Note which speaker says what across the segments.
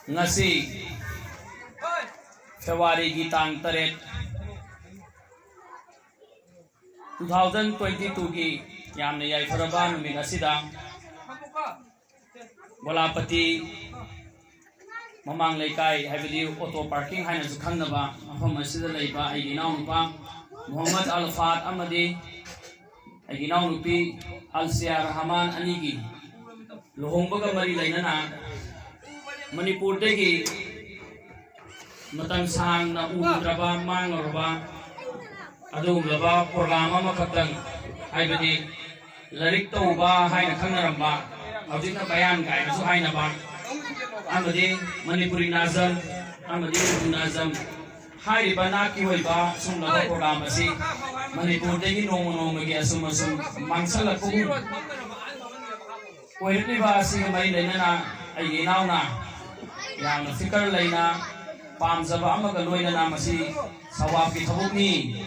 Speaker 1: ngasi February gi tang taret 2022 gi yamna yai faraba numit asida Bolapati mamang laikai habidi auto parking haina su khanaba mafam asida leiba ai ginau nupa Muhammad Alfat amadi ai ginau nupi Alsia Rahman anigi lohongbaga mari lainana Manipur degi matang sang na udraba mangarba adumlaba program ama khatang haibadi larik tauba haina khanaramba hawjina bayan gai su haina ba amadi Manipuri nazam amadi Urdu nazam hairiba na ki hoiba sumlaba program asi Manipur degi nong nong gi asum asum mangsala ko koirni ba asi mai lainana ai ginau yang fikir lainnya paham sebab apa keluarnya nama si sawab kita bukni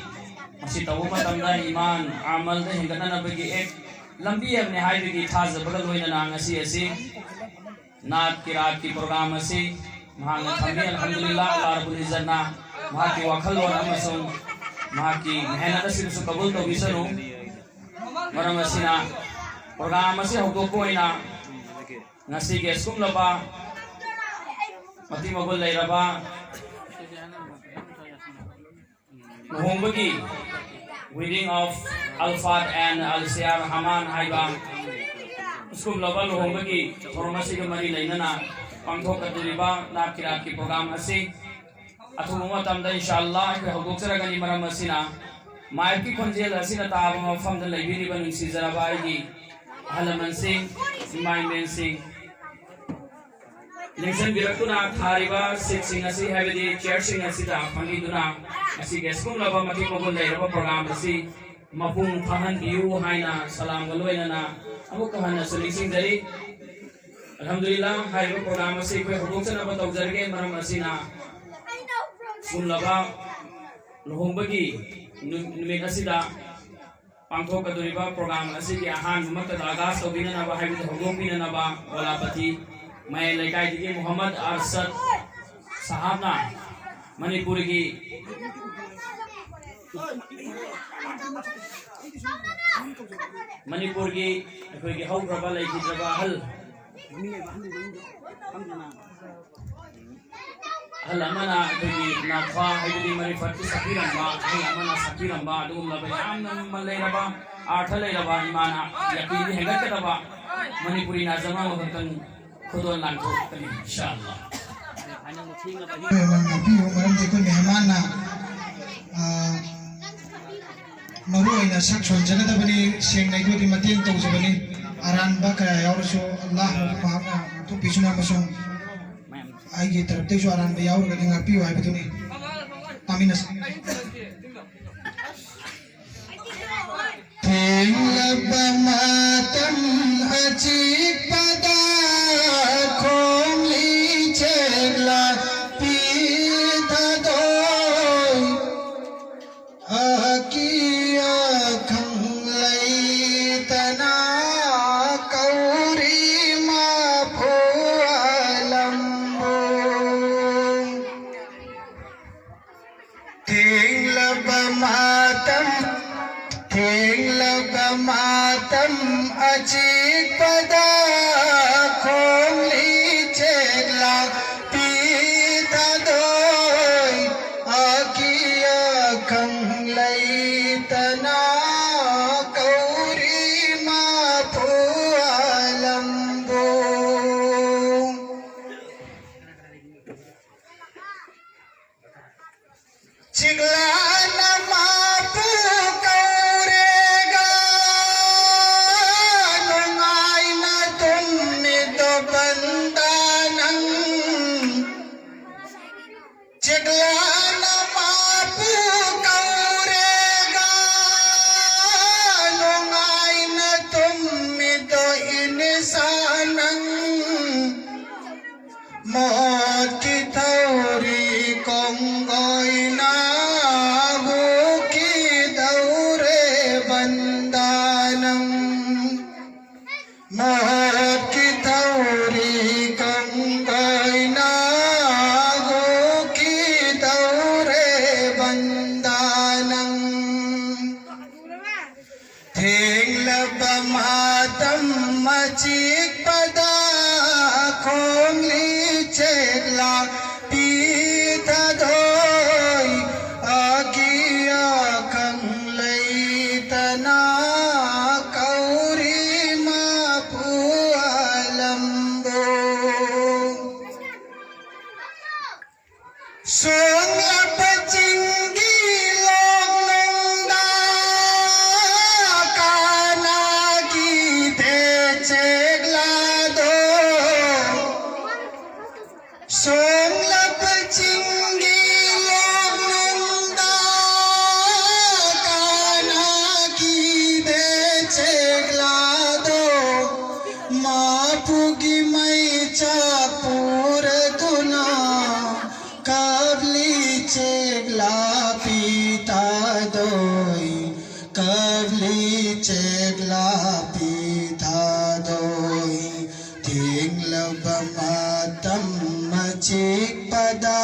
Speaker 1: masih tahu macam dah iman amal dah hingga nana bagi lambi yang nihai bagi thas sebab keluarnya nama si naat kirat ki program si mahang kami alhamdulillah Allah Rabbul Izzat na mahaki wakal orang masuk mahaki mehenat sih su kabul to bisa nu orang masih na program masih hukum ko ina ngasi geskum laba mati magul lairaba Muhammadi wedding of Alfat and Alsia Rahman haiba uskum laba Muhammadi formasi ke mari lainana pangthok kaduriba na kira ki program asi athuma tamda insyaallah ke huguk saragani maram asina maiki konjel asina ta ma famda laibiri ban si zaraba gi halaman sing simai men sing Nixon birakuna thariba sing asi habidi chair sing asi da pangi duna asi geskum laba mati mogol lairaba program asi mapung phahan diu haina salam galoina na amu kahana sing dari alhamdulillah haiba program asi ko hubung sana ba tawjarge maram asi na sum laba lohongbagi numit asi da pangthok kaduriba program asi ki ahan matta daga sobina na ba habidi hubung pina na ba Bolapati मैं लेकाई दिखे मोहम्मद अरशद साहब ना मणिपुर की कोई की how प्रबल लेकी जगह हल अमना कोई नाफा हिबली मरिफत सफीरन बा हल अमना सफीरन बा दूम लबयान मले रबा आठले रबा इमाना यकीन हेगत रबा मणिपुरी नाजमा वतन खुदों लांगो कभी इंशाअल्लाह
Speaker 2: नबी उमरम देखो मेहमान ना मरु इना सक्शन जगत बनी सेंग नहीं कोई मतीन तो उसे बनी आरान बकरा यार सो अल्लाह मामा तो पिछुना मसों आई ये तरफ देखो आरान बे यार कहीं नबी वाई बितुनी आमीन तेलब मातम अजीब पदा मातम अजीब पदा खोमली चेला पीता दोई आकिया खंगलई तना कौरी मा फुआलंबो चिगला मौत की थोरी कोंगोइना वो की दौरे बंदानम मौत की थोरी कोंगोइना chekla pita doi agia kang leitana kauri ma pualambo song lapachinggi long da kana ki te chekla do song lapachinggi long da kana ki te chekla do mapugi mai chapur tuna Kavli chegla pita doi Kavli chegla pita doi Ting labamatam machik pada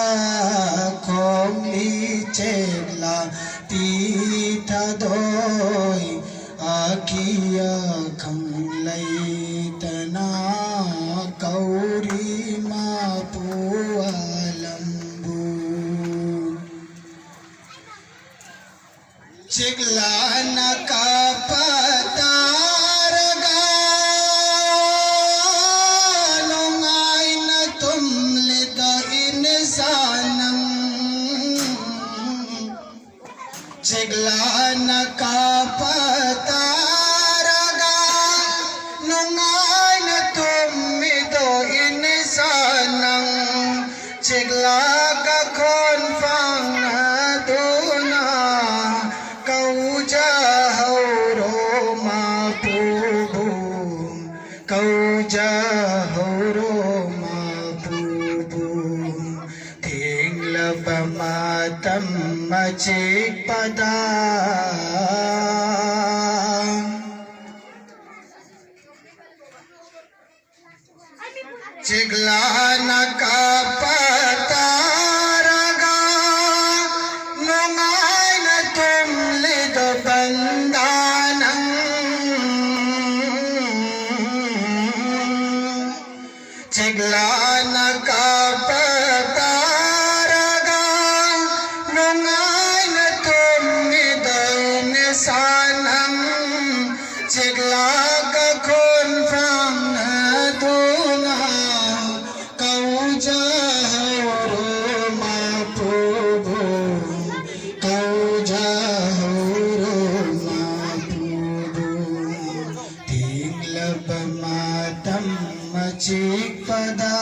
Speaker 2: Kongli chegla pita doi Akia khang laitana kauri ma pualambu chigla nakapataraga nungai na tumlida insanam chigla nakapataraga nungai na tumido insanam chigla ka konfang na duna kauja hauro mapubu kauja hauro mapubu ting labamatam machik pada chigla nakapataraga nungai na tumlido bandanang chigla nakapataraga nungai na tumido insanang chigla ka konfang na duna kauja hauro mapubu kauja hauro mapubu ting labamatam machik pada